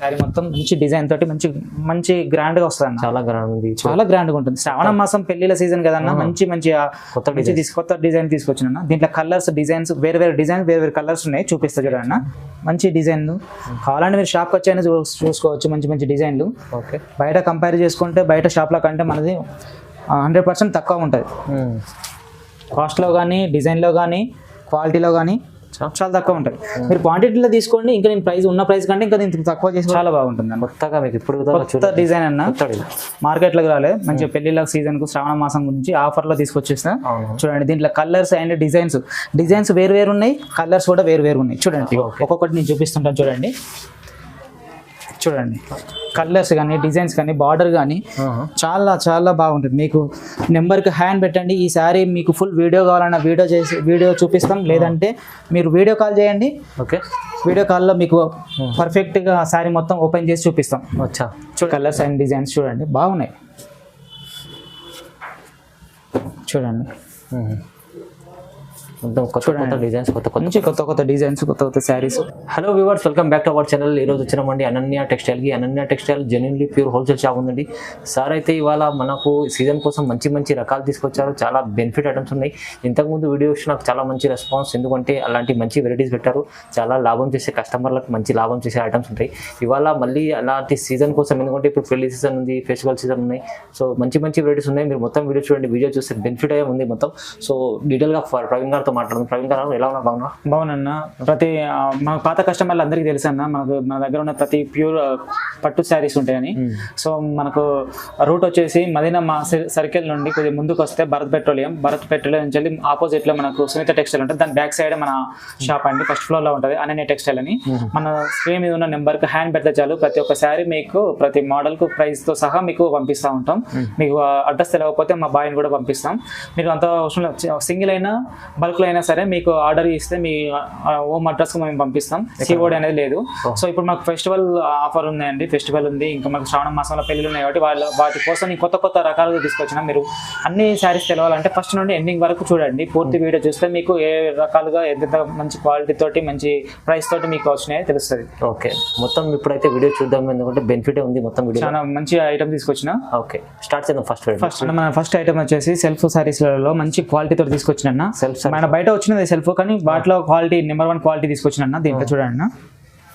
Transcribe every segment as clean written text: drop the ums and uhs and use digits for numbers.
శారీ మొత్తం మంచి డిజైన్ తోటి మంచి మంచి గ్రాండ్ గా వస్తుంది అన్న. చాలా గ్రాండ్ గా ఉంటుంది. శ్రావణ మాసం పెళ్లిల సీజన్ కదన్నా, మంచి మంచి కొత్త డిజైన్ తీసుకొచ్చిన. దీంట్లో కలర్స్ డిజైన్స్ వేరే డిజైన్ వేరే కలర్స్ ఉన్నాయి, చూపిస్తా చూడన్న. మంచి డిజైన్లు కావాలంటే మీరు షాప్కి వచ్చాయని చూసుకోవచ్చు. మంచి మంచి డిజైన్లు. బయట కంపేర్ చేసుకుంటే బయట షాప్లో కంటే మనది 100% తక్కువ ఉంటుంది. కాస్ట్లో కానీ, డిజైన్లో కానీ, క్వాలిటీలో కానీ చాలా తక్కువ ఉంటుంది. మీరు క్వాంటిటీలో తీసుకోండి, ఇంకా నేను ప్రైస్ ఉన్న ప్రైస్ కంటే ఇంకా నేను తక్కువ చేసి చాలా బాగుంటుంది. కొత్తగా మీకు ఇప్పుడు కొత్త డిజైన్ అన్న, మార్కెట్లోకి రాలే. మంచిగా పెళ్లిళ్ళ సీజన్కు శ్రావణ మాసం గురించి ఆఫర్లో తీసుకొచ్చేస్తా. చూడండి దీంట్లో కలర్స్ అండ్ డిజైన్స్ వేరు ఉన్నాయి, కలర్స్ కూడా వేరు ఉన్నాయి. చూడండి ఒక్కొక్కటి నేను చూపిస్తుంటాను. చూడండి కలర్స్ కానీ, డిజైన్స్ కానీ, బార్డర్ కానీ చాలా చాలా బాగుంటుంది. మీకు నెంబర్కి హ్యాండ్ పెట్టండి. ఈ శారీ మీకు ఫుల్ వీడియో కావాలన్నా వీడియో చూపిస్తాం, లేదంటే మీరు వీడియో కాల్ చేయండి. వీడియో కాల్లో మీకు పర్ఫెక్ట్గా శారీ మొత్తం ఓపెన్ చేసి చూపిస్తాం. కలర్స్ అండ్ డిజైన్స్ చూడండి బాగున్నాయి. చూడండి కొత్త డిజైన్స్, కొత్త డిజైన్స్, కొత్త sarees. Hello viewers, welcome back to our channel. ఈరోజు వచ్చినామండి అనన్య టెక్స్టైల్కి. Ananya textile genuinely pure wholesale shop ఉందండి. సార్ అయితే ఇవాళ మనకు సీజన్ కోసం మంచి రకాలు తీసుకొచ్చారు. చాలా బెనిఫిట్ ఐటమ్స్ ఉన్నాయి. ఇంతకుముందు వీడియోస్ నాకు చాలా మంచి రెస్పాన్స్, ఎందుకంటే అలాంటి మంచి వెరైటీస్ పెట్టారు. చాలా లాభం చేసే కస్టమర్లకు మంచి లాభం చేసే ఐటమ్స్ ఉంటాయి. ఇవాళ మళ్ళీ అలాంటి సీజన్ కోసం, ఎందుకంటే ఇప్పుడు పెళ్లి సీజన్ ఉంది, ఫెస్టివల్ సీజన్ ఉన్నాయి. సో మంచి వెరైటీస్ ఉన్నాయి. మీరు మొత్తం వీడియో చూడండి. వీడియో చూస్తే బెనిఫిట్ అయ్యే ఉంది మొత్తం. సో డీటెయిల్గా ప్రవీణ్ గారితో మాట్లాడుతుంది. ప్రవీణ్ గారు ఎలా ఉన్నా? బాగున్నా. ప్రతి మన పాత కస్టమర్లు అందరికీ తెలుసు అన్న, మన దగ్గర ఉన్న ప్రతి ప్యూర్ పట్టు శారీస్ ఉంటాయని. సో మనకు రూట్ వచ్చేసి మదీనా సర్కిల్ నుండి కొద్దిగా ముందుకు వస్తే భరత్ పెట్రోలియం నుంచి ఆపోజిట్ లో మనకు సునీత టెక్స్టైల్ ఉంటుంది. దాని బ్యాక్ సైడ్ మన షాప్ అండి, ఫస్ట్ ఫ్లోర్ లో ఉంటుంది అనన్య టెక్స్టైల్ అని. మన స్క్రీన్ మీద ఉన్న నెంబర్ కి హ్యాండ్ పెడితే చాలు, ప్రతి ఒక్క శారీ మీకు ప్రతి మోడల్ కు ప్రైస్ తో సహా మీకు పంపిస్తూ ఉంటాం. మీకు అడ్రస్ తెలియకపోతే మా బాయ్ని కూడా పంపిస్తాం. మీరు అంత సింగిల్ అయినా బల్క్ లో అయినా సరే మీకు ఆర్డర్ ఇస్తే మీ హోమ్ అడ్రస్ కు మేము పంపిస్తాం. కీబోర్డ్ అనేది లేదు. సో ఇప్పుడు మాకు ఫెస్టివల్ ఆఫర్ ఉన్నాయండి. ఫెస్టివల్ ఉంది, ఇంకా మాకు శ్రావణ మాసంలో పెళ్లిలు ఉన్నాయి కాబట్టి వాటి కోసం నేను కొత్త రకాలుగా తీసుకొచ్చిన. మీరు అన్ని శారీస్ తెలవాలంటే ఫస్ట్ నుండి ఎండింగ్ వరకు చూడండి. పూర్తి వీడియో చూస్తే మీకు ఏ రకాలుగా ఎంత మంచి క్వాలిటీ తోటి మంచి ప్రైస్ తోటి మీకు వచ్చినాయో తెలుస్తుంది. ఓకే, మొత్తం ఇప్పుడైతే వీడియో చూద్దాం, ఎందుకంటే బెనిఫిట్ ఉంది మొత్తం వీడియో. చాలా మంచి ఐటమ్ తీసుకొచ్చిన. ఓకే, స్టార్ట్ చేద్దాం. మన ఫస్ట్ ఐటమ్ వచ్చేసి సెల్ఫ్ శారీస్లలో మంచి క్వాలిటీ తోటి తీసుకొచ్చిన. మన బయట వచ్చినది సెల్ఫ్, కానీ వాటిలో క్వాలిటీ నెంబర్ 1 క్వాలిటీ తీసుకొచ్చిన. దీంట్లో చూడండి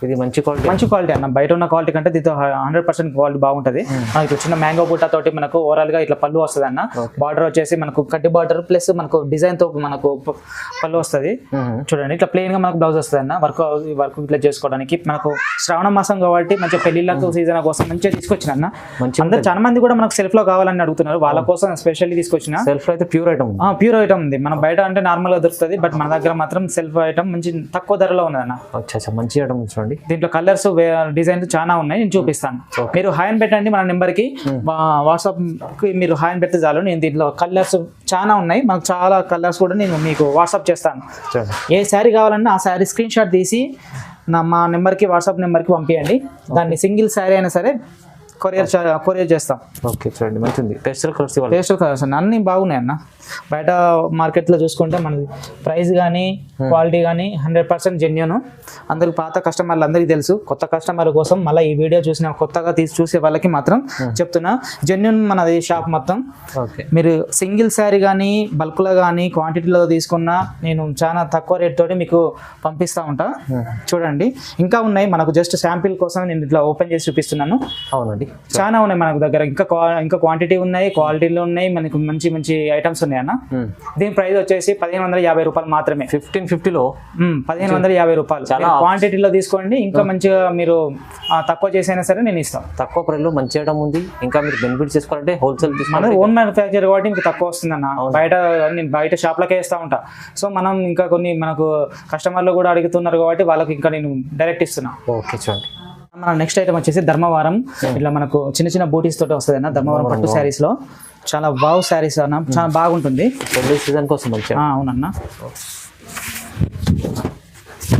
ఇది మంచి క్వాలిటీ అన్న. బయట ఉన్న క్వాలిటీ కంటే దీంతో 100% క్వాలిటీ బాగుంటుంది. మనకి చిన్న మ్యాంగో బూటా తోటి మనకు ఓవరాల్ గా ఇట్లా పళ్ళు వస్తుంది అన్న. బార్డర్ వచ్చేసి మనకు కడ్డీ బార్డర్ ప్లస్ మనకు డిజైన్ తో మనకు పళ్ళు వస్తుంది. చూడండి ఇట్లా ప్లెయిన్ గా మనకు బ్లౌజ్ వస్తుంది అన్న. వర్క్ ఇట్లా చేసుకోవడానికి మనకు శ్రావణ మాసం కాబట్టి మంచిగా పెళ్లిళ్ళకు సీజన్ కోసం మంచిగా తీసుకొచ్చిన అన్న. అందరూ చాలా మంది కూడా మనకు సెల్ఫ్ లో కావాలని అడుగుతున్నారు, వాళ్ళ కోసం స్పెషల్లీ తీసుకొచ్చిన. సెల్ఫ్ అయితే ప్యూర్ ఐటమ్ ఉంది. మన బయట అంటే నార్మల్ గా దొరుకుతుంది, బట్ మన దగ్గర మాత్రం సెల్ఫ్ ఐటమ్ మంచి తక్కువ ధరలో ఉంది అన్న. మంచి ఐటమ్. దీంట్లో కలర్స్ డిజైన్స్ చాలా ఉన్నాయి, నేను చూపిస్తాను. మీరు హాయ్ పెట్టండి మన నెంబర్ కి, వాట్సాప్ కి మీరు హాయ్ పెడితే చాలు. నేను దీంట్లో కలర్స్ చాలా ఉన్నాయి, మనకు చాలా కలర్స్ కూడా నేను మీకు వాట్సాప్ చేస్తాను. ఏ శారీ కావాలన్నా ఆ శారీ స్క్రీన్ షాట్ తీసి మా నెంబర్కి వాట్సాప్ నెంబర్కి పంపించండి. దాన్ని సింగిల్ శారీ అయినా సరే కొరియర్ చేస్తాం. ఓకే, చూడండి మంచిది. పేస్టల్ కలర్స్ అన్ని బాగున్నాయి అన్న. బయట మార్కెట్లో చూసుకుంటే మనది ప్రైస్ కానీ క్వాలిటీ కానీ 100% జెన్యూన్. అందరికి పాత కస్టమర్లు అందరికీ తెలుసు. కొత్త కస్టమర్ కోసం మళ్ళీ ఈ వీడియో చూసిన కొత్తగా చూసే వాళ్ళకి మాత్రం చెప్తున్నా, జెన్యూన్ మనది షాప్ మొత్తం. మీరు సింగిల్ శారీ కానీ బల్క్లో కానీ క్వాంటిటీలో తీసుకున్నా నేను చాలా తక్కువ రేట్ తోటి మీకు పంపిస్తూ ఉంటా. చూడండి ఇంకా ఉన్నాయి, మనకు జస్ట్ శాంపిల్ కోసం నేను ఇట్లా ఓపెన్ చేసి చూపిస్తున్నాను. అవునండి, చాలా ఉన్నాయి మనకు దగ్గర. ఇంకా క్వాంటిటీ ఉన్నాయి, క్వాలిటీలో ఉన్నాయి, మనకు మంచి ఐటమ్స్ ఉన్నాయి అన్న. దీని ప్రైస్ వచ్చేసి 1550 రూపాయలు మాత్రమే. 1550లో 1550 రూపాయలు. క్వాంటిటీలో తీసుకోండి, ఇంకా మంచిగా మీరు తక్కువ చేసైనా సరే నేను ఇస్తాను. తక్కువ ప్రైస్ లో మంచి ఐటమ్ ఉంది. ఇంకా మీరు బెనిఫిట్ చేసుకోవాలంటే హోల్సేల్ మన ఓన్ మ్యానుఫ్యాక్చర్ కాబట్టి ఇంకా తక్కువ వస్తుంది అన్న. నేను బయట షాప్లకే వేస్తూ ఉంటా. సో మనం ఇంకా కొన్ని మనకు కస్టమర్లు కూడా అడుగుతున్నారు కాబట్టి వాళ్ళకి ఇంకా నేను డైరెక్ట్ ఇస్తున్నా. ఓకే, చూడండి మన నెక్స్ట్ ఐటమ్ వచ్చేసి ధర్మవరం. ఇట్లా మనకు చిన్న బూటీస్ తోటి వస్తుంది అన్న. ధర్మవరం పట్టు శారీస్ లో చాలా శారీస్ అన్న, చాలా బాగుంటుంది. సీజన్ కోసం అవునన్నా.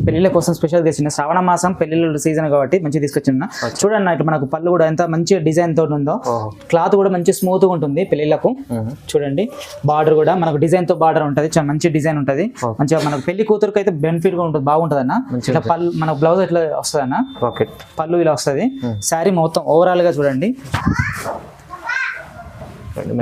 పెళ్లిళ్ళ కోసం స్పెషల్ తెచ్చిన శ్రావణ మాసం పెళ్లిళ్ళ సీజన్ కాబట్టి మంచిగా తీసుకొచ్చిన చూడండి ఇట్లా మనకు పళ్ళు కూడా ఎంత మంచి డిజైన్ తోటి ఉందో క్లాత్ కూడా మంచి స్మూత్ గా ఉంటుంది పెళ్లిళ్ళకు చూడండి బార్డర్ కూడా మనకు డిజైన్ తో బార్డర్ ఉంటుంది చాలా మంచి డిజైన్ ఉంటుంది మంచిగా మనకు పెళ్లి కూతురుకి అయితే బెనిఫిట్ గా ఉంటుంది బాగుంటుంది అన్న ఇట్లా పళ్ళు మన బ్లౌజ్ ఎట్లా వస్తుంది అన్న పళ్ళు ఇలా వస్తుంది శారీ మొత్తం ఓవరాల్ గా చూడండి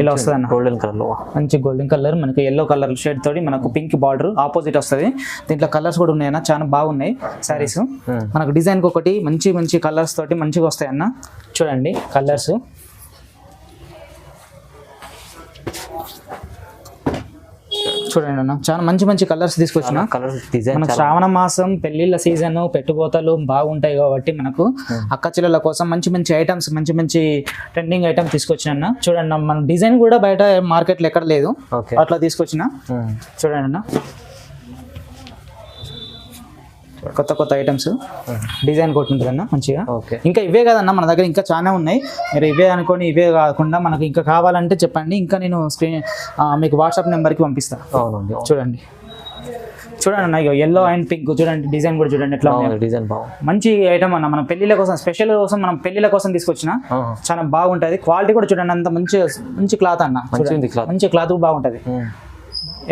ఇలా వస్తుంది అన్న గోల్డెన్ కలర్ లో మంచి గోల్డెన్ కలర్ మనకి ఎల్లో కలర్ షేడ్ తోటి మనకు పింక్ బార్డర్ ఆపోజిట్ వస్తుంది దీంట్లో కలర్స్ కూడా ఉన్నాయన్న చాలా బాగున్నాయి శారీస్ మనకు డిజైన్ కి ఒకటి మంచి మంచి కలర్స్ తోటి మంచిగా వస్తాయి అన్న చూడండి కలర్స్ చూడండి అన్న చాలా మంచి మంచి కలర్స్ తీసుకొచ్చిన కలర్స్ డిజైన్ మనకు శ్రావణ మాసం పెళ్లిళ్ళ సీజన్ పెట్టుబోతలు బాగుంటాయి కాబట్టి మనకు అక్క చెల్లెల కోసం మంచి మంచి ఐటమ్స్ మంచి మంచి ట్రెండింగ్ ఐటమ్ తీసుకొచ్చిన చూడండి మన డిజైన్ కూడా బయట మార్కెట్ లో ఎక్కడ లేదు అట్లా తీసుకొచ్చిన చూడండి అన్న కొత్త కొత్త ఐటమ్స్ డిజైన్ కొట్టి ఉంటుంది అన్న మంచిగా ఇంకా ఇవే కాదన్న మన దగ్గర ఇంకా చాలా ఉన్నాయి మీరు ఇవే అనుకోని ఇవే కాకుండా మనకి ఇంకా కావాలంటే చెప్పండి ఇంకా నేను స్క్రీన్ మీకు వాట్సాప్ నెంబర్కి పంపిస్తాను చూడండి చూడండి అన్న ఎల్లో అండ్ పింక్ చూడండి డిజైన్ కూడా చూడండి ఎట్లా డిజైన్ బాగుంది మంచి ఐటమ్ అన్న మనం పెళ్లిళ్ళ కోసం స్పెషల్ కోసం మనం పెళ్లిళ్ళ కోసం తీసుకొచ్చిన చాలా బాగుంటది క్వాలిటీ కూడా చూడండి అంత మంచి మంచి క్లాత్ అన్న మంచి క్లాత్ కూడా బాగుంటది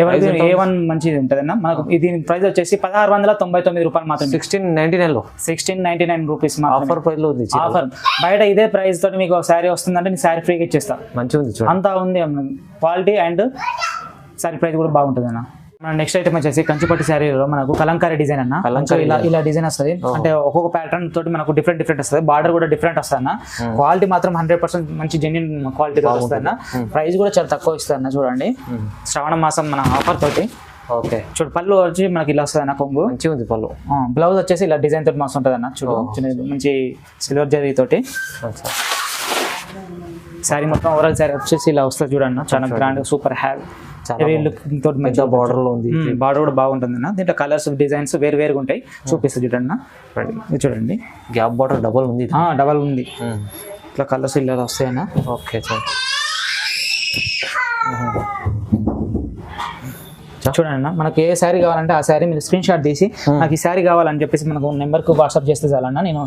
ఎవరికి A1 మంచిది ఉంటుంది అన్న మనకు దీని ప్రైస్ వచ్చేసి 1699 రూపాయలు మాత్రం 1699 రూపీస్ ఆఫర్ ప్రైస్ లో ఉంది ఆఫర్ బయట ఇదే ప్రైస్ తోటి మీకు శారీ వస్తుందంటే నేను శారీ ఫ్రీగా ఇచ్చేస్తా మంచిగా ఉంది అంతా ఉంది క్వాలిటీ అండ్ శారీ ప్రైస్ కూడా బాగుంటుంది అన్న మన నెక్స్ట్ ఐటమ్ వచ్చేసి కంచిపట్టు శారీలో మనకు కలంకారీ డిజైన్ అన్న ఇలా డిజైన్ వస్తుంది అంటే ఒక్కొక్క ప్యాటర్న్ తోటి మనకు డిఫరెంట్ వస్తుంది బార్డర్ కూడా డిఫరెంట్ వస్తుంది అన్న క్వాలిటీ మాత్రం 100% మంచి జెన్యున్ క్వాలిటీ వస్తుంది అన్న ప్రైస్ కూడా చాలా తక్కువ ఇస్తుంది అన్న చూడండి శ్రావణ మాసం మన ఆఫర్ తోటి చూడు పళ్ళు వచ్చి మనకి ఇలా వస్తుంది అన్న కొంగు మంచిగా ఉంది పళ్ళు బ్లౌజ్ వచ్చేసి ఇలా డిజైన్ తోటి మస్తు ఉంటుంది అన్న చూడు మంచి సిల్వర్ జరీ తోటి శారీ మొత్తం ఓవరాల్ శారీ వచ్చేసి ఇలా వస్తుంది చూడన్న చాలా గ్రాండ్ సూపర్ లుకింగ్ తోటి మంచిగా బార్డర్ లో ఉంది బార్డర్ కూడా బాగుంటుంది అన్న దీంట్లో కలర్స్ డిజైన్స్ వేరు వేరుగా ఉంటాయి చూపిస్తా చూడండి చూడండి గ్యాప్ బార్డర్ డబల్ ఉంది డబల్ ఉంది ఇట్లా కలర్స్ ఇలా వస్తాయన్న చూడండి అన్న మనకి ఏ శారీ కావాలంటే ఆ శారీ మీరు స్క్రీన్ షాట్ తీసి నాకు ఈ శారీ కావాలని చెప్పేసి మనకు నెంబర్కు వాట్సాప్ చేస్తే చాలన్న నేను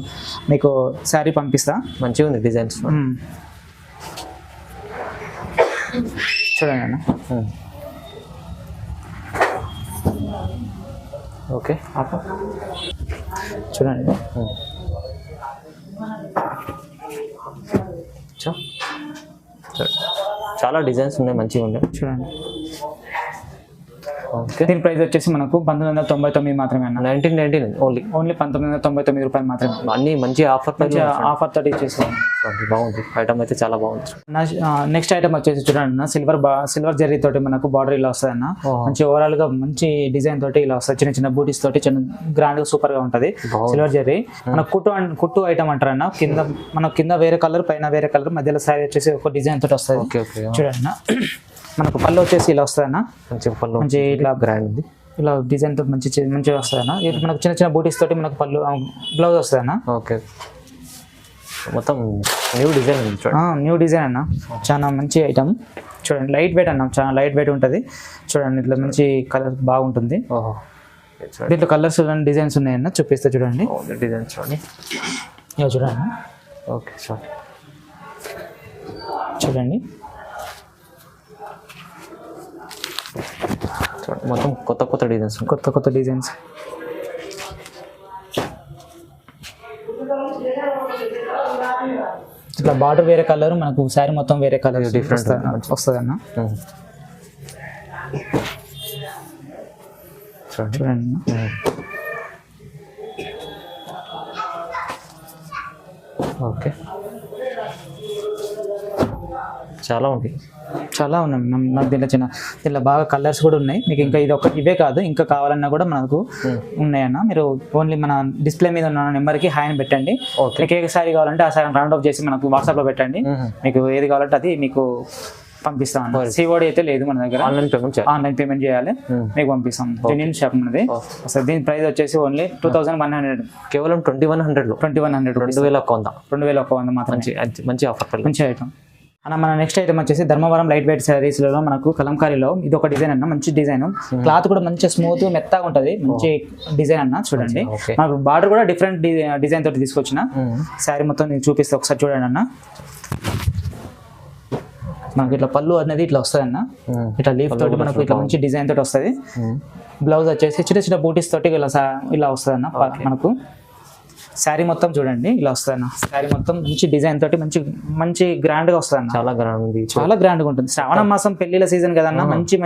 మీకు శారీ పంపిస్తా మంచిగా ఉంది డిజైన్స్ చూడండి అన్న చూడండి చాలా డిజైన్స్ ఉన్నాయి మంచిగా ఉన్నాయి చూడండి దీని ప్రైస్ వచ్చేసి మనకు 1999 మాత్రమే అన్న 1999 ఓన్లీ 1999 రూపాయలు మాత్రమే అన్ని మంచి ఆఫర్ తోటి ఇచ్చేసాం బాగుంది ఐటమ్ అయితే చాలా బాగుంది నెక్స్ట్ ఐటమ్ వచ్చేసి చూడండి సిల్వర్ జరీ తోటి మనకు బార్డర్ ఇలా వస్తుంది అన్న మంచి ఓవరాల్ గా మంచి డిజైన్ తోటి ఇలా వస్తుంది చిన్న చిన్న బూటీస్ తోటి చిన్న గ్రాండ్ గా సూపర్ గా ఉంటది సిల్వర్ జరీ మన కుట్టు ఐటమ్ అంటారు అన్న కింద మన కింద వేరే కలర్ పైన వేరే కలర్ మధ్యలో శారీ వచ్చేసి ఒక డిజైన్ తోటి వస్తుంది చూడండి మనకు పళ్ళు వచ్చేసి ఇలా వస్తుంది అన్న మంచి ఇట్లా గ్రాండ్ ఉంది ఇలా డిజైన్ తోటి మంచిగా వస్తుంది అన్న మనకు చిన్న చిన్న బూటీస్ తోటి మనకు పళ్ళు బ్లౌజ్ వస్తుంది అన్న మొత్తం న్యూ డిజైన్ అన్న చాలా మంచి ఐటమ్ చూడండి లైట్ వెయిట్ అన్న చాలా లైట్ వెయిట్ ఉంటుంది చూడండి ఇట్లా మంచి కలర్ బాగుంటుంది దీంట్లో కలర్స్ డిజైన్స్ ఉన్నాయన్న చూపిస్తే చూడండి డిజైన్స్ చూడండి చూడండి మొత్తం కొత్త డిజైన్స్ ఇట్లా బార్డర్ వేరే కలర్ మనకు శారీ మొత్తం వేరే కలర్ డిఫరెంట్ వస్తుంది అన్న చూడండి చాలా ఉంది చాలా ఉన్నాయి నాకు దీంట్లో బాగా కలర్స్ కూడా ఉన్నాయి మీకు ఇంకా ఇవే కాదు ఇంకా కావాలన్నా కూడా మనకు ఉన్నాయన్న మీరు ఓన్లీ మన డిస్ప్లే మీద ఉన్న నెంబర్కి హాయ్ అని పెట్టండి మీకు ఏ సారీ కావాలంటే ఆ సారీ రౌండ్ ఆఫ్ చేసి మనకు వాట్సాప్లో పెట్టండి మీకు ఏది కావాలంటే అది మీకు పంపిస్తాం సిఓడి అయితే లేదు మన దగ్గర ఆన్లైన్ పేమెంట్ చేయాలి మీకు పంపిస్తాం జెన్యూన్ షాప్ మనది అసలు దీని ప్రైస్ వచ్చేసి ఓన్లీ 2100 కేవలం 2100 2100 2100 మాత్రం మంచి ఆఫర్ మంచి ఐటమ్ అన్న మన నెక్స్ట్ ఐటమ్ వచ్చేసి ధర్మవరం లైట్ వెయిట్ శారీస్లలో మనకు కలంకారీలో ఇది ఒక డిజైన్ అన్న, మంచి డిజైన్, క్లాత్ కూడా మంచి స్మూత్ మెత్తగా ఉంటది, మంచి డిజైన్ అన్న. చూడండి మనకు బార్డర్ కూడా డిఫరెంట్ డిజైన్ తోటి తీసుకొచ్చిన శారీ మొత్తం నేను చూపిస్తే ఒకసారి చూడండి అన్న. మనకి ఇట్లా పళ్ళు అనేది ఇట్లా వస్తుంది అన్న, ఇట్లా లీఫ్ తోటి మనకు ఇట్లా మంచి డిజైన్ తోటి వస్తుంది. బ్లౌజ్ వచ్చేసి చిన్న చిన్న బూటీస్ తోటి ఇలా వస్తుంది అన్న మనకు. శారీ మొత్తం చూడండి ఇలా వస్తుంది అన్న, శారీ మొత్తం మంచి డిజైన్ తోటి మంచి గ్రాండ్ గా వస్తుంది అన్న, చాలా గ్రాండ్ గా ఉంటుంది. శ్రావణ మాసం పెళ్లిల సీజన్ కదన్న, మంచి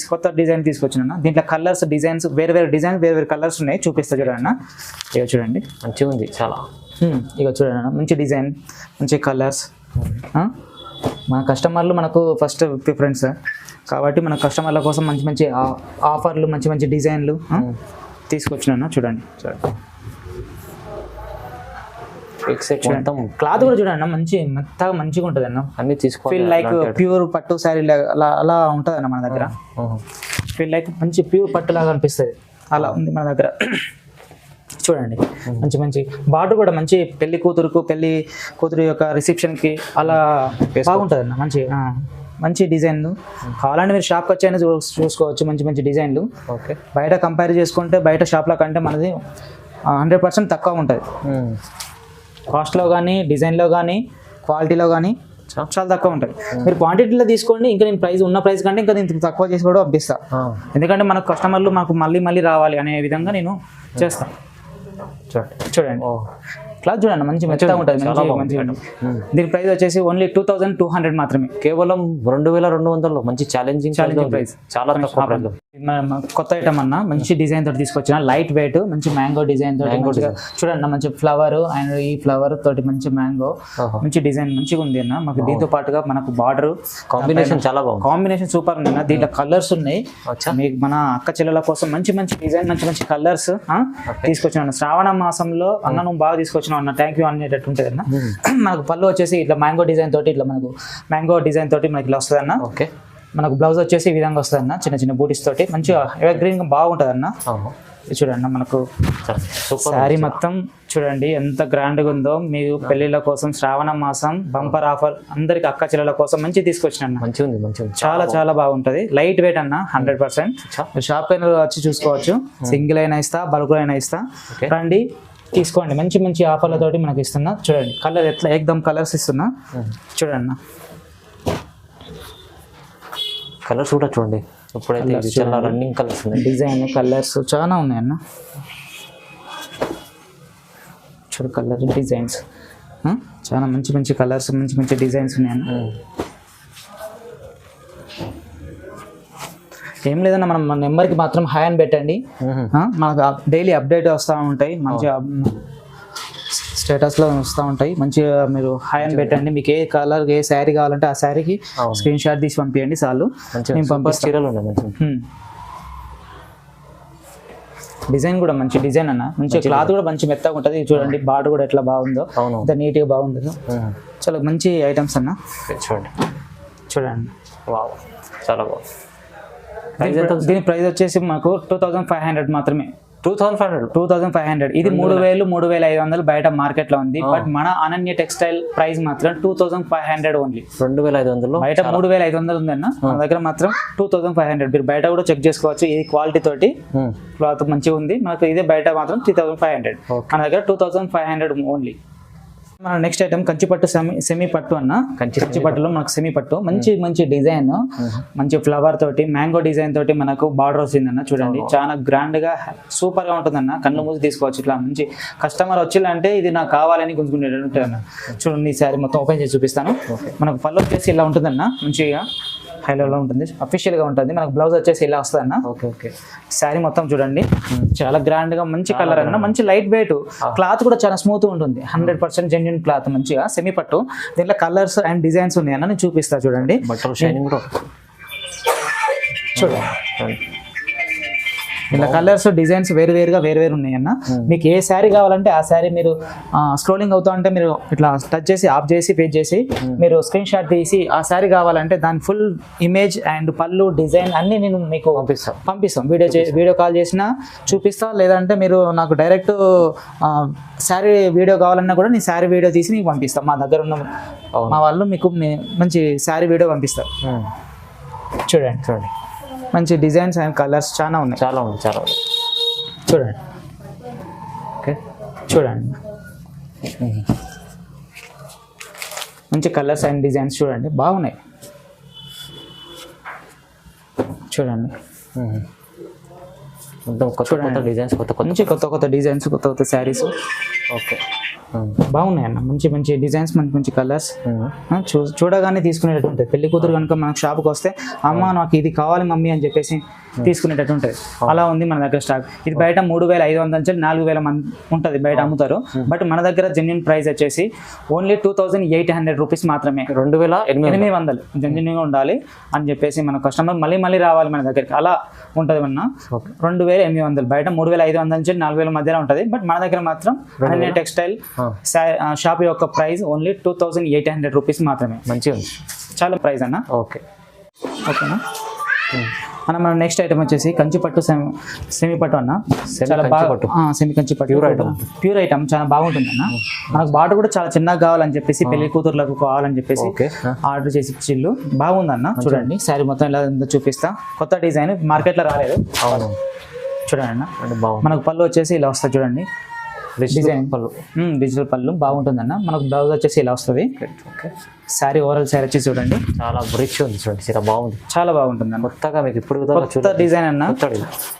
కొత్త డిజైన్ తీసుకొచ్చిన. దీంట్లో కలర్స్ డిజైన్స్ వేరే డిజైన్ వేరే కలర్స్ ఉన్నాయి, చూపిస్తా చూడండి అన్న. ఇక చూడండి మంచిగా ఉంది చాలా. ఇక చూడండి అన్న, మంచి డిజైన్ మంచి కలర్స్. మన కస్టమర్లు మనకు ఫస్ట్ ప్రిఫరెన్స్ కాబట్టి మన కస్టమర్ల కోసం మంచి మంచి ఆఫర్లు మంచి డిజైన్లు తీసుకొచ్చినా. చూడండి క్లాత్ కూడా చూడండి మంచి మెత్తగా మంచిగా ఉంటుంది అన్న, అన్ని తీసుకో ఫీల్ లైక్ ప్యూర్ పట్టు శారీ అలా ఉంటుంది అన్న మన దగ్గర. ఫీల్ లైక్ మంచి ప్యూర్ పట్టు లాగా అనిపిస్తుంది, అలా ఉంది మన దగ్గర. చూడండి మంచి బార్డర్ కూడా మంచి పెళ్లి కూతురు యొక్క రిసెప్షన్ కి అలా బాగుంటుంది అన్న. మంచి డిజైన్లు కావాలంటే మీరు షాప్కి వచ్చి చూసుకోవచ్చు, మంచి డిజైన్లు. బయట కంపేర్ చేసుకుంటే బయట షాప్ల కంటే మనది 100% తక్కువ ఉంటుంది, కాస్ట్లో కానీ డిజైన్లో కానీ క్వాలిటీలో కానీ చాలా తక్కువ ఉంటుంది. మీరు క్వాంటిటీలో తీసుకోండి, ఇంకా నేను ఉన్న ప్రైస్ కంటే ఇంకా నేను తక్కువ చేసి కూడా పంపిస్తా. ఎందుకంటే మనకు కస్టమర్లు మాకు మళ్ళీ రావాలి అనే విధంగా నేను చేస్తాను. చూడండి క్లాత్ చూడండి మంచి మెత్తగా ఉంటుంది. దీని ప్రైస్ వచ్చేసి ఓన్లీ 2200 మాత్రమే, కేవలం 2200. మంచి ఛాలెంజింగ్ ప్రైస్, చాలా తక్కువ ప్రైస్. కొత్త ఐటమ్ అన్న, మంచి డిజైన్ తోటి తీసుకొచ్చిన, లైట్ వెయిట్ మంచి మ్యాంగో డిజైన్ తోటి. చూడండి మంచి ఫ్లవర్ అండ్ ఈ ఫ్లవర్ తోటి మంచి మ్యాంగో మంచి డిజైన్ మంచిగా ఉంది అన్న. మాకు దీంతో పాటుగా మనకు బార్డర్ కాంబినేషన్ చాలా బాగుంది, కాంబినేషన్ సూపర్ ఉంది అన్న. దీంట్లో కలర్స్ ఉన్నాయి, మీకు మన అక్క చెల్లెల కోసం మంచి డిజైన్ మంచి కలర్స్ తీసుకొచ్చిన. శ్రావణ మాసంలో అన్న నువ్వు బాగా తీసుకొచ్చిన అన్న, థ్యాంక్ యూ అనేటట్టు ఉంటుంది అన్న. మనకు పళ్ళు వచ్చేసి ఇట్లా మ్యాంగో డిజైన్ తోటి మనకి ఇలా వస్తుంది అన్న. మనకు బ్లౌజ్ వచ్చేసి ఈ విధంగా వస్తుంది అన్న, చిన్న బూటీస్ తోటి మంచిగా ఎవర్ గ్రీన్ గా బాగుంటుంది అన్న. చూడండి మనకు శారీ మొత్తం చూడండి ఎంత గ్రాండ్ గా ఉందో. మీరు పెళ్లిళ్ళ కోసం శ్రావణ మాసం బంపర్ ఆఫర్ అందరికి అక్క చెల్లెల కోసం మంచి తీసుకొచ్చిన, మంచిగా చాలా బాగుంటది. లైట్ వెయిట్ అన్న 100%. షాప్ అయినా వచ్చి చూసుకోవచ్చు, సింగిల్ అయినా ఇస్తా, బల్క్ అయినా ఇస్తా, రండి తీసుకోండి. మంచి ఆఫర్లతోటి మనకి ఇస్తున్నా. చూడండి కలర్ ఎట్లా ఏకదమ్ కలర్స్ ఇస్తున్నా. చూడండి కలర్స్ కూడా చూడండి, ఇప్పుడైతే చాలా రన్నింగ్ కలర్స్ ఉన్నాయి, డిజైన్ కలర్స్ చాలా ఉన్నాయి అన్న. చూడు కలర్ డిజైన్స్ చాలా మంచి కలర్స్ మంచి డిజైన్స్ ఉన్నాయి అన్న. ఏం లేదన్నా, మనం మన నెంబర్కి మాత్రం హాయ్ అని పెట్టండి, మనకు డైలీ అప్డేట్ వస్తూ ఉంటాయి, మంచిగా స్టేటస్లో వస్తూ ఉంటాయి. మంచిగా మీరు హాయ్ అని పెట్టండి. మీకు ఏ కలర్ ఏ శారీ కావాలంటే ఆ శారీకి స్క్రీన్ షాట్ తీసి పంపించండి చాలు, నేను పంపిస్తాను. డిజైన్ కూడా మంచి డిజైన్ అన్న, మంచి క్లాత్ కూడా మంచి మెత్తగా ఉంటుంది. చూడండి బార్డర్ కూడా ఎట్లా బాగుందో, అంత నీట్గా బాగుందో, చాలా మంచి ఐటమ్స్ అన్న. చూడండి చాలా బాగుంది. దీని ప్రైస్ వచ్చేసి మాకు 2500 మాత్రమే. 2500 ఇది 3000 3500 బయట మార్కెట్ లో ఉంది. బట్ మన అనన్య టెక్స్టైల్ ప్రైస్ మాత్రం 2500 ఓన్లీ. 2500 బయట 3500 ఉందన్న, మన దగ్గర మాత్రం 2500. మీరు బయట కూడా చెక్ చేసుకోవచ్చు, ఇది క్వాలిటీ తోటి క్లాత్ మంచిగా ఉంది. మనకు ఇదే బయట మాత్రం 3500, మన దగ్గర 2500 ఓన్లీ. మన నెక్స్ట్ ఐటమ్ కంచిపట్టు సెమీ పట్టు అన్న. కంచిపట్టులో మనకు సెమీ పట్టు మంచి డిజైన్, మంచి ఫ్లవర్ తోటి మ్యాంగో డిజైన్ తోటి మనకు బార్డర్ వచ్చిందన్న. చూడండి చాలా గ్రాండ్ గా సూపర్ గా ఉంటుందన్న, కళ్ళు మూసి తీసుకోవచ్చు. ఇట్లా మంచి కస్టమర్ వచ్చిందంటే ఇది నాకు కావాలని గుంజుకునేటట్టు ఉంటుంది అన్న. చూడండి ఈ శారీ మొత్తం ఓపెన్ చేసి చూపిస్తాను. మనకు పళ్ళు వచ్చేసి ఇలా ఉంటుందన్న, మంచిగా హైలో ఉంటుంది, అఫీషియల్ గా ఉంటుంది. మనకు బ్లౌజ్ వచ్చేసి ఇలా వస్తుంది అన్న. శారీ మొత్తం చూడండి చాలా గ్రాండ్ గా మంచి కలర్ అన్న, మంచి లైట్ వెయిట్, క్లాత్ కూడా చాలా స్మూత్ ఉంటుంది, 100% జెన్యున్ క్లాత్, మంచిగా సెమీ పట్టు. దీంట్లో కలర్స్ అండ్ డిజైన్స్ ఉన్నాయి అన్న, నేను చూపిస్తా చూడండి. చూడండి ఇలా కలర్స్ డిజైన్స్ వేరుగా వేరు ఉన్నాయి అన్న. మీకు ఏ శారీ కావాలంటే ఆ శారీ మీరు స్క్రోలింగ్ అవుతా ఉంటే మీరు ఇట్లా టచ్ చేసి ఆఫ్ చేసి పేజ్ చేసి మీరు స్క్రీన్ షాట్ తీసి ఆ శారీ కావాలంటే దాని ఫుల్ ఇమేజ్ అండ్ పళ్ళు డిజైన్ అన్ని నేను మీకు పంపిస్తాం. వీడియో కాల్ చేసినా చూపిస్తా, లేదంటే మీరు నాకు డైరెక్ట్ శారీ వీడియో కావాలన్నా కూడా నేను శారీ వీడియో తీసి మీకు పంపిస్తాను. మా దగ్గర ఉన్న మా వాళ్ళు మీకు మంచి శారీ వీడియో పంపిస్తారు. చూడండి మంచి డిజైన్స్ అండ్ కలర్స్ చాలా ఉన్నాయి. చూడండి ఓకే చూడండి మంచి కలర్స్ అండ్ డిజైన్స్ చూడండి బాగున్నాయి. చూడండి కొత్త డిజైన్స్ మంచి కొత్త డిజైన్స్ కొత్త శారీస్ ఓకే బాగున్నాయి అన్న. మంచి డిజైన్స్ మంచి కలర్స్ చూడగానే తీసుకునేటట్టు ఉంటుంది. పెళ్లి కూతురు కనుక మనకు షాప్కి వస్తే అమ్మ నాకు ఇది కావాలి మమ్మీ అని చెప్పేసి తీసుకునేటట్టు ఉంటుంది. అలా ఉంది మన దగ్గర స్టాక్. ఇది బయట 3,500 నుంచి 4,000 మంది ఉంటుంది బయట అమ్ముతారు. బట్ మన దగ్గర జెన్యున్ ప్రైస్ వచ్చేసి ఓన్లీ 2,800 రూపీస్ మాత్రమే. 2,800 జెన్యున్గా ఉండాలి అని చెప్పేసి మన కస్టమర్ మళ్ళీ రావాలి మన దగ్గరికి. అలా ఉంటుంది మన 2,800. బయట 3,500 నుంచి 4,000 మధ్యలో ఉంటుంది. బట్ మన దగ్గర మాత్రం అనన్య టెక్స్టైల్ షాప్ యొక్క ప్రైస్ ఓన్లీ 2,800 రూపీస్ మాత్రమే. మంచిగా ఉంది చాలా ప్రైస్ అన్న. ఓకేనా మన నెక్స్ట్ ఐటమ్ వచ్చేసి కంచిపట్టు సెమీ పట్టు అన్న. చాలా బాగా సెమీ కంచిపట్టు ప్యూర్ ఐటమ్ చాలా బాగుంటుంది అన్న. మనకు బార్డర్ కూడా చాలా చిన్నగా కావాలని చెప్పేసి పెళ్లి కూతుర్లకు కావాలని చెప్పేసి ఆర్డర్ చేసి ఇచ్చిళ్ళు. బాగుందన్న. చూడండి శారీ మొత్తం ఇలా చూపిస్తా. కొత్త డిజైన్ మార్కెట్లో రాలేదు. చూడండి అన్న మనకు పళ్ళు వచ్చేసి ఇలా వస్తుంది. చూడండి డిజైన్ డిజిటల్ పళ్ళు బాగుంటుంది అన్న. మనకు బ్లౌజ్ వచ్చేసి ఇలా వస్తుంది. శారీ ఓవరాల్ శారీ వచ్చేసి చూడండి చాలా రిచ్ ఉంది. చూడండి చాలా బాగుంది, చాలా బాగుంటుంది అన్న. కొత్తగా మీకు ఇప్పుడు కొత్త డిజైన్ అన్న,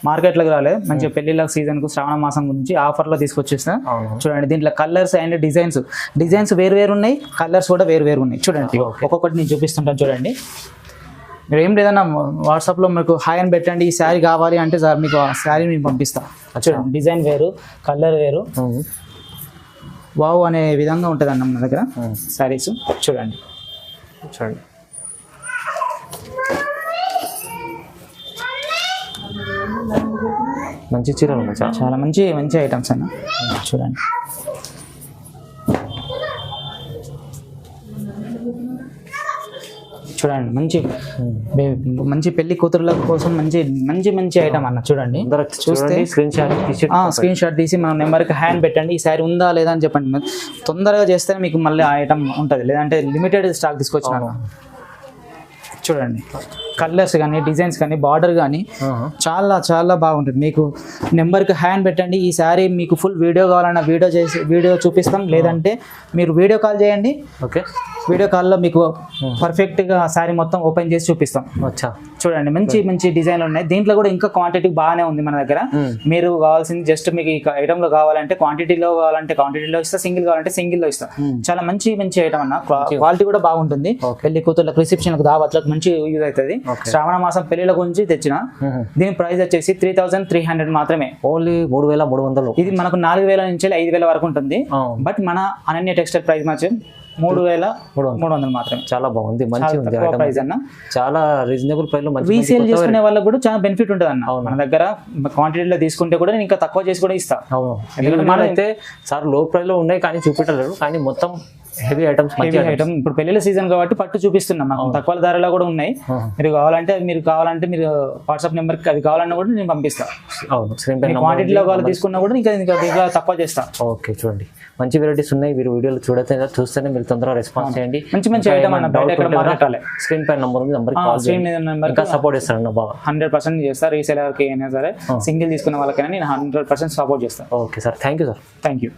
మార్కెట్లోకి రాలేదు. మంచిగా పెళ్లిళ్ళ సీజన్ కు శ్రావణ మాసం గురించి ఆఫర్లో తీసుకొచ్చేస్తా. చూడండి దీంట్లో కలర్స్ అండ్ డిజైన్స్ వేరు ఉన్నాయి, కలర్స్ కూడా వేరు ఉన్నాయి. చూడండి ఒక్కొక్కటి నేను చూపిస్తుంటాను. చూడండి మీరు ఏం లేదన్నా వాట్సాప్లో మీకు హాయ్ అని పెట్టండి, ఈ శారీ కావాలి అంటే సార్ మీకు ఆ శారీ నేను పంపిస్తాను. చూడండి డిజైన్ వేరు, కలర్ వేరు, వావ్ అనే విధంగా ఉంటుంది అన్న మన దగ్గర శారీస్. చూడండి మంచి చీరలు చాలా మంచి ఐటమ్స్ అన్న. చూడండి మంచి పెళ్లి కూతురుల కోసం మంచి ఐటమ్ అన్న. చూడండి చూస్తే స్క్రీన్ షాట్ తీసి మన నెంబర్కి హ్యాండ్ పెట్టండి, ఈ శారీ ఉందా లేదా అని చెప్పండి. తొందరగా చేస్తే మీకు మళ్ళీ ఆ ఐటమ్ ఉంటుంది, లేదంటే లిమిటెడ్ స్టాక్ తీసుకొచ్చినాను. చూడండి కలర్స్ కానీ డిజైన్స్ కానీ బార్డర్ కానీ చాలా బాగుంటుంది. మీకు నెంబర్కి హ్యాండ్ పెట్టండి, ఈ శారీ మీకు ఫుల్ వీడియో కావాలన్నా వీడియో చూపిస్తాం, లేదంటే మీరు వీడియో కాల్ చేయండి. ఓకే వీడియో కాల్లో మీకు పర్ఫెక్ట్గా శారీ మొత్తం ఓపెన్ చేసి చూపిస్తాం. చూడండి మంచి డిజైన్లు ఉన్నాయి. దీంట్లో కూడా ఇంకా క్వాంటిటీ బాగానే ఉంది మన దగ్గర. మీరు కావాల్సింది జస్ట్ మీకు ఈ ఐటమ్లో కావాలంటే క్వాంటిటీలో ఇస్తా, సింగిల్ కావాలంటే సింగిల్లో ఇస్తా. చాలా మంచి ఐటమ్ అన్న. క్వాలిటీ కూడా బాగుంటుంది. పెళ్లి కూతుర్లకు రిసెప్షన్లకు దావత్లకు మంచి యూజ్ అవుతుంది. శ్రావణ మాసం పెళ్లిళ్ళ గురించి తెచ్చిన. దీని ప్రైస్ వచ్చేసి 3,300 మాత్రమే. ఓన్లీ 3,300. ఇది మనకు 4,000 నుంచి 5,000 వరకు ఉంటుంది. బట్ మన అనన్య టెక్స్టైల్ ప్రైస్ మాత్రం 3,300 మాత్రమే. చాలా బాగుంది, మంచి ప్రైస్ అన్న. చాలా రీజనబుల్ ప్రైస్ లో రీసేల్ చేసుకునే వాళ్ళకి కూడా చాలా బెనిఫిట్ ఉంటుంది అన్న. మన దగ్గర క్వాంటిటీలో తీసుకుంటే కూడా నేను ఇంకా తక్కువ చేసి కూడా ఇస్తా. ఎందుకంటే మనం అయితే సార్ లో ప్రైస్ లో ఉన్నాయి కానీ చూపించలేరు, కానీ మొత్తం హెవీ ఐటమ్స్ ఇప్పుడు పెళ్లిళ్ళ సీజన్ కాబట్టి పట్టు చూపిస్తున్నాం. మాకు తక్కువ ధరలో కూడా ఉన్నాయి. మీరు కావాలంటే మీరు వాట్సాప్ నెంబర్కి అవి కావాలన్నా కూడా నేను పంపిస్తాను. క్వాంటిటీలో వాళ్ళు తీసుకున్నా కూడా ఇంకా తక్కువ చేస్తా. ఓకే చూడండి మంచి వెరైటీస్ ఉన్నాయి. మీరు వీడియోలు చూస్తేనే మీరు తొందరగా రెస్పాన్స్ చేయండి. మంచి ఐటమ్ అన్న. స్క్రీన్ పైన నంబర్ ఉంది, నెంబర్ సపోర్ట్ చేస్తాను. 100% చేస్తా. రీసేలర్కి అయినా సరే సింగిల్ తీసుకున్న వాళ్ళకైనా నేను 100% సపోర్ట్ చేస్తాను. Okay sir, thank you sir. Thank you.